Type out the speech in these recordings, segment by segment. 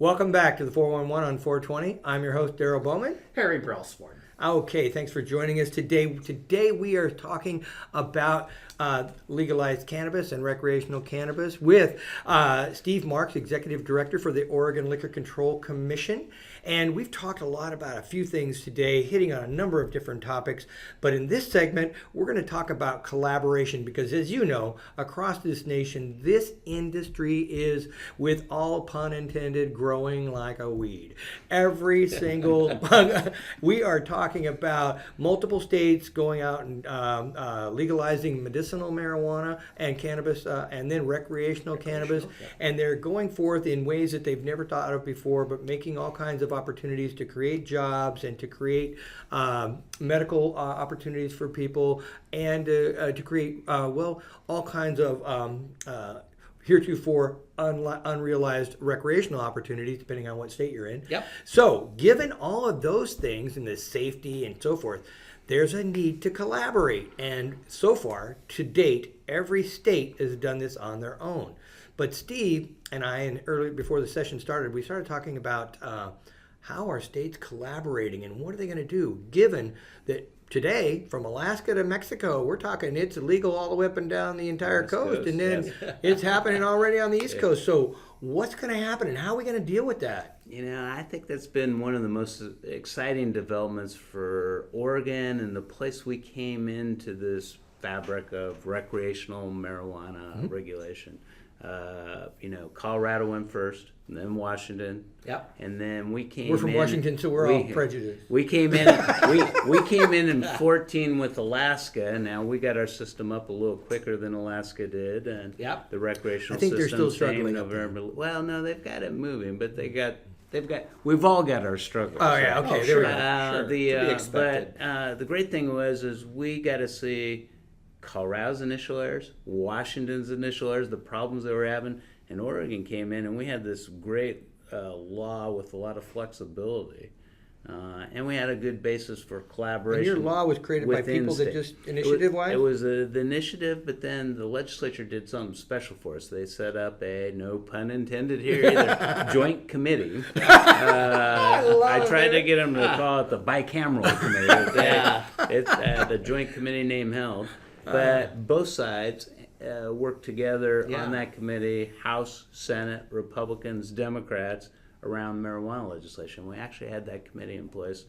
Welcome back to the 411 on 420. I'm your host, Daryl Bowman. Harry Brelsford. Okay, thanks for joining us today. Today we are talking about legalized cannabis and recreational cannabis with Steve Marks, Executive Director for the Oregon Liquor Control Commission. And we've talked a lot about a few things today, hitting on a number of different topics. But in this segment, we're going to talk about collaboration because, as you know, across this nation, this industry is, with all pun intended, growing like a weed. Every single, we are talking about multiple states going out and legalizing medicinal marijuana and cannabis and then recreational cannabis. Yeah. And they're going forth in ways that they've never thought of before, but making all kinds of opportunities to create jobs and to create medical opportunities for people and to create, all kinds of heretofore unrealized recreational opportunities, depending on what state you're in. Yep. So, given all of those things and the safety and so forth, there's a need to collaborate. And so far, to date, every state has done this on their own. But Steve and I, and early before the session started, we started talking about how are states collaborating and what are they going to do, given that today, from Alaska to Mexico, we're talking it's illegal all the way up and down the entire coast, and then it's happening already on the East Coast. So what's going to happen, and how are we going to deal with that? You know, I think that's been one of the most exciting developments for Oregon and the place we came into this fabric of recreational marijuana regulation. Colorado went first, and then Washington. Yep. And then we came. We're from Washington, so we're all prejudiced. We came in. we came in 2014 with Alaska. Now we got our system up a little quicker than Alaska did, and the recreational I think system. they're still struggling. Well, no, they've got it moving, but we've all got our struggles. Oh yeah, okay, there we go. To be expected. But the great thing is we got to see Colorado's initial errors, Washington's initial errors, the problems they were having, and Oregon came in, and we had this great law with a lot of flexibility, and we had a good basis for collaboration. And your law was created by people that just initiative-wise? It was the initiative, but then the legislature did something special for us. They set up a, no pun intended here either, joint committee. I tried to get them to call it the bicameral committee. It's the joint committee name held. But both sides worked together on that committee, House, Senate, Republicans, Democrats, around marijuana legislation. We actually had that committee in place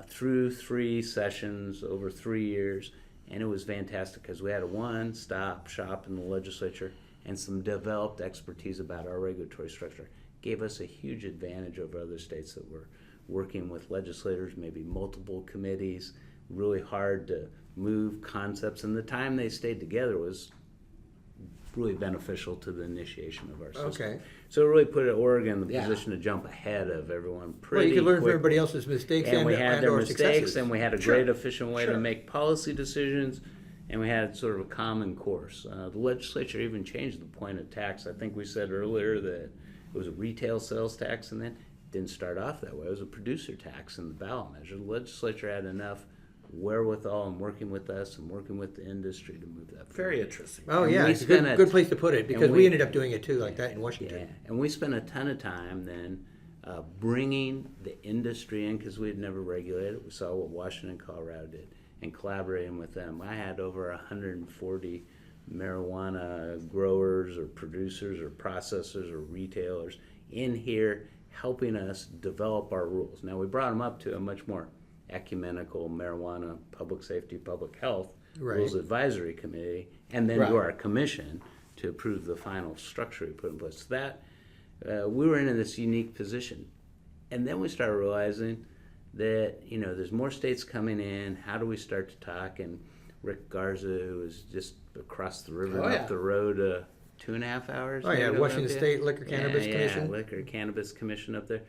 through 3 sessions over 3 years, and it was fantastic because we had a one-stop shop in the legislature and some developed expertise about our regulatory structure. Gave us a huge advantage over other states that were working with legislators, maybe multiple committees, really hard to move concepts, and the time they stayed together was really beneficial to the initiation of our system. Okay. So it really put Oregon in the position to jump ahead of everyone pretty you can learn quickly. from everybody else's mistakes and we had their mistakes, successes. and we had a great efficient way to make policy decisions, and we had sort of a common course. The legislature even changed the point of tax. I think we said earlier that it was a retail sales tax, and then it didn't start off that way. It was a producer tax in the ballot measure. The legislature had enough wherewithal and working with us and working with the industry to move that forward. Very interesting. Oh, yeah, it's a good place to put it because we ended up doing it too like that in Washington. Yeah, and we spent a ton of time then bringing the industry in because we had never regulated it. We saw what Washington and Colorado did and collaborating with them. I had over 140 marijuana growers or producers or processors or retailers in here helping us develop our rules. Now, we brought them up to a much more ecumenical marijuana, public safety, public health rules advisory committee, and then to our commission to approve the final structure we put in place. So that we were in this unique position, and then we started realizing that there's more states coming in. How do we start to talk? And Rick Garza, who was just across the river and up the road 2.5 hours. Washington State Liquor Cannabis Commission. Liquor Cannabis Commission up there.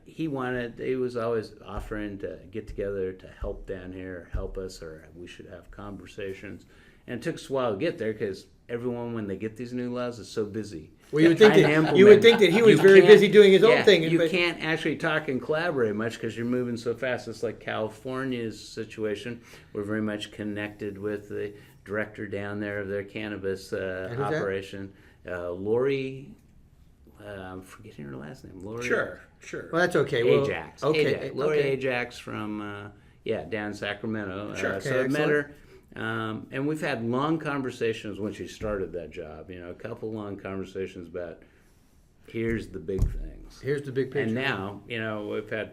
He was always offering to get together to help down here, help us, or we should have conversations. And it took us a while to get there because everyone, when they get these new laws, is so busy. Well, you would think that he was very busy doing his own thing. You can't actually talk and collaborate much because you're moving so fast. It's like California's situation. We're very much connected with the director down there of their cannabis operation, Lori. I'm forgetting her last name. Lori Sure. Well, that's okay. Well, Ajax. okay. Ajax. Lori okay. Ajax from down in Sacramento. Sure. So Okay, I met her, and we've had long conversations when she started that job. A couple long conversations about here's the big things. Here's the big picture. And now, we've had.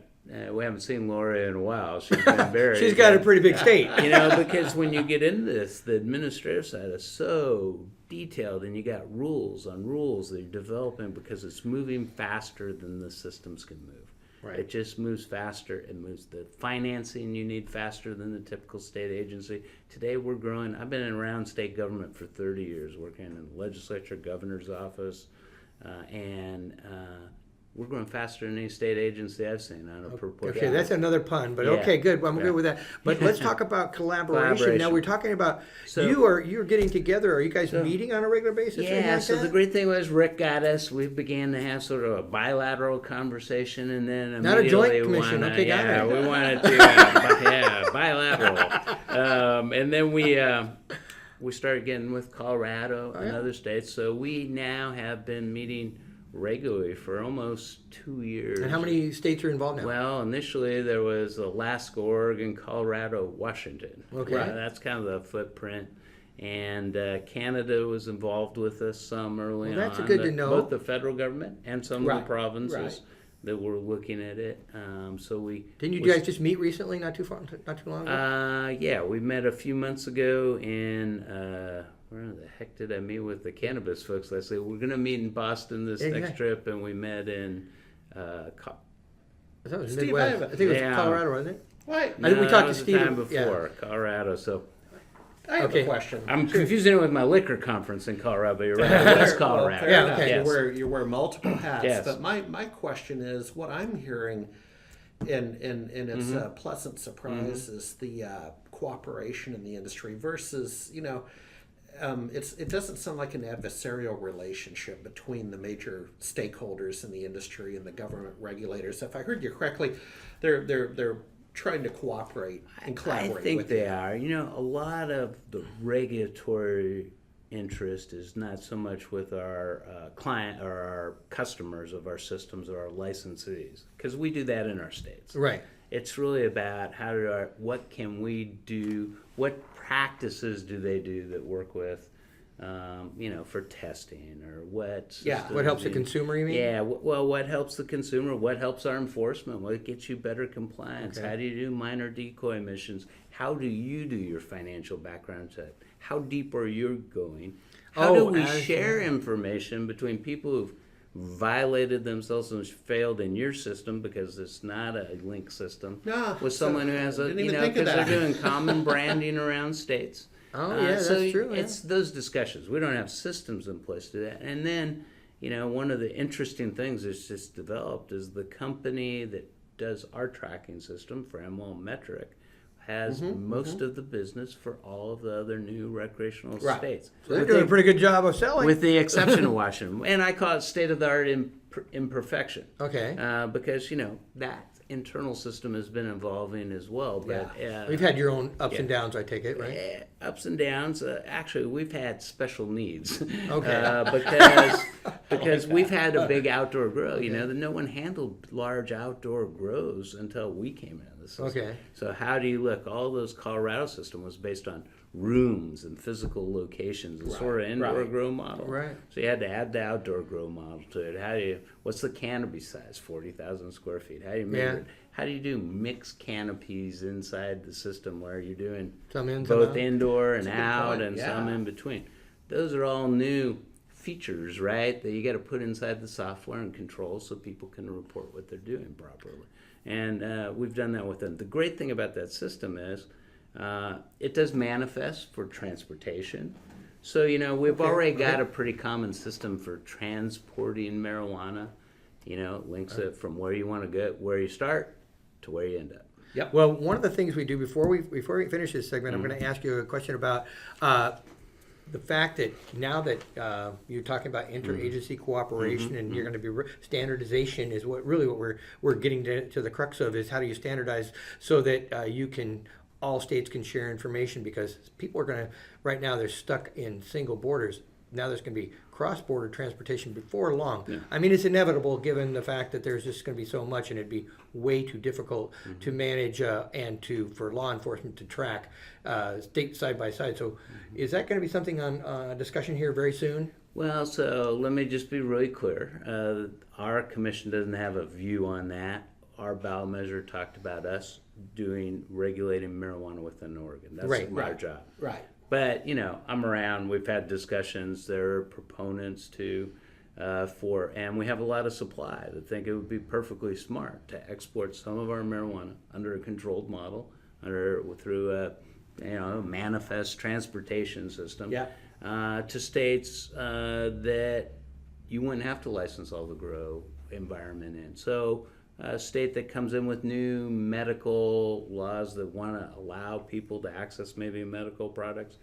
We haven't seen Laura in a while. She's been very. She's got a pretty big state. Because when you get into this, the administrative side is so detailed, and you got rules on rules that you're developing because it's moving faster than the systems can move. Right. It just moves faster. It moves the financing you need faster than the typical state agency. Today we're growing. I've been around state government for 30 years, working in the legislature, governor's office, and we're growing faster than any state agency I've seen on a per person. Okay, that's another pun, but Yeah. okay, good. I'm good with that. But let's talk about collaboration. Now we're talking about you're getting together. Are you guys meeting on a regular basis? or anything Yeah, like so that? the great thing was Rick got us. We began to have sort of a bilateral conversation, and then Not a joint immediately commission. wanna- Okay, got yeah, it. we wanted to, bilateral. And then we started getting with Colorado and other states. So we now have been meeting regularly for almost 2 years. And how many states are involved now? Well, initially there was Alaska, Oregon, Colorado, Washington. Okay. That's kind of the footprint. And Canada was involved with us some early Well, that's on. good to know. Both the federal government and some of Right, the provinces right. that were looking at it. So we Didn't you we- guys just meet recently? Not too long ago. yeah, we met a few months ago in where the heck did I meet with the Cannabis folks? I said we're going to meet in Boston this Yeah, next yeah. trip, and we met in. I thought it was Steve, Midwest. I think it was Yeah. Colorado, wasn't it? Right. I think we No, talked that to was the Steve. time before Colorado. So I have Okay. a question. I'm confusing it with my liquor conference in Colorado. But you're right, West Colorado. Fair Yeah, enough. okay. Yes. You wear multiple hats. Yes. But my question is, what I'm hearing, and it's a pleasant surprise, is the cooperation in the industry versus, it doesn't sound like an adversarial relationship between the major stakeholders in the industry and the government regulators. If I heard you correctly, they're trying to cooperate and collaborate. I think with they you. are. A lot of the regulatory interest is not so much with our client or our customers of our systems or our licensees, because we do that in our states. Right. It's really about what can we do, what practices do they do that work with, for testing, or what systems What helps the do- consumer, you mean? Yeah, well, what helps the consumer, what helps our enforcement, what gets you better compliance, Okay. how do you do minor decoy emissions, how do you do your financial background check, how deep are you going, how do we share information between people who've violated themselves and failed in your system because it's not a link system with someone who has didn't even think of because they're that. doing common branding around states. Oh, yeah, so that's true. Yeah. It's those discussions. We don't have systems in place to do that. And then, one of the interesting things that's just developed is the company that does our tracking system for ML Metric has most of the business for all of the other new recreational states. So they're doing a pretty good job of selling. With the exception of Washington. And I call it state-of-the-art imperfection. Okay. Because, that internal system has been evolving as well. But We've had your own ups and downs, I take it, right? ups and downs. Actually, we've had special needs. Okay. Because we've had a big outdoor grow. That no one handled large outdoor grows until we came into the system. Okay. So how do you look? All those Colorado system was based on rooms and physical locations, and sort of indoor grow model. Right. So you had to add the outdoor grow model to it. What's the canopy size? 40,000 square feet. How do you measure it? How do you do mixed canopies inside the system where you're doing Some in, some both out. indoor and That's a good out point, and yeah. some in between? Those are all new features, right, that you got to put inside the software and control so people can report what they're doing properly. And we've done that with them. The great thing about that system is it does manifest for transportation. So, we've already got a pretty common system for transporting marijuana. It links it from where you want to go, where you start to where you end up. Yep. Well, one of the things we do before we finish this segment, I'm going to ask you a question about the fact that now that you're talking about interagency cooperation and you're going to be standardization is what we're getting to the crux of, is how do you standardize so that all states can share information, because people are going to, right now they're stuck in single borders. now there's going to be cross-border transportation before long. Yeah. I mean, it's inevitable given the fact that there's just going to be so much, and it'd be way too difficult to manage and for law enforcement to track state side by side. So, is that going to be something on discussion here very soon? Well, so let me just be really clear. Our commission doesn't have a view on that. Our ballot measure talked about us regulating marijuana within Oregon. That's our job. Right. But, I'm around. We've had discussions. There are proponents and we have a lot of supply that think it would be perfectly smart to export some of our marijuana under a controlled model, through a manifest transportation system, to states that you wouldn't have to license all the grow environment in. So a state that comes in with new medical laws that want to allow people to access maybe medical products,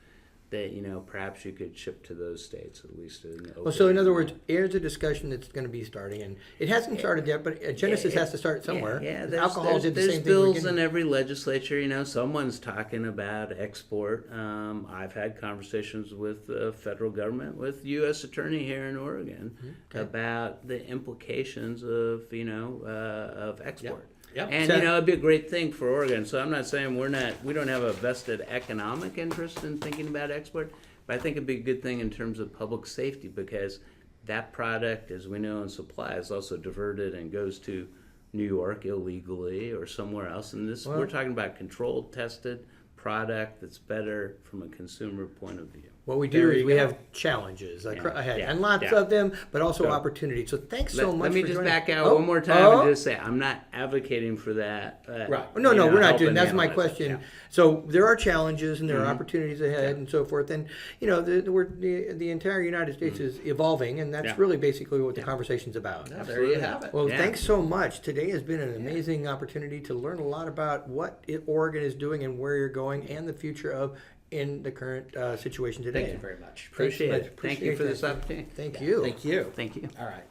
that perhaps you could ship to those states at least. Well, so in other words, here's a discussion that's going to be starting, and it hasn't started yet, but Genesis has to start somewhere. Yeah, alcohol did the same thing. There's bills in every legislature. Someone's talking about export. I've had conversations with the federal government, with the U.S. Attorney here in Oregon, about the implications of of export. Yep. And it'd be a great thing for Oregon. So I'm not saying we don't have a vested economic interest in thinking about export, but I think it'd be a good thing in terms of public safety, because that product, as we know in supply, is also diverted and goes to New York illegally or somewhere else. And we're talking about controlled, tested product that's better from a consumer point of view. What we do is we have challenges ahead, and lots of them, but also opportunities. So thanks so much. Let me for just joining. back out one more time and just say I'm not advocating for that. Right. No, we're not doing. helping That's my analyze it. question. Yeah. So there are challenges and there are opportunities ahead and so forth. And the entire United States is evolving, and that's really basically what the conversation's about. There you have it. Well, thanks so much. Today has been an amazing opportunity to learn a lot about what Oregon is doing and where you're going and the future of in the current situation today. Thank you very much. Appreciate it. Appreciate Thank you for that. this opportunity. Thank you. Thank you. Thank you. All right.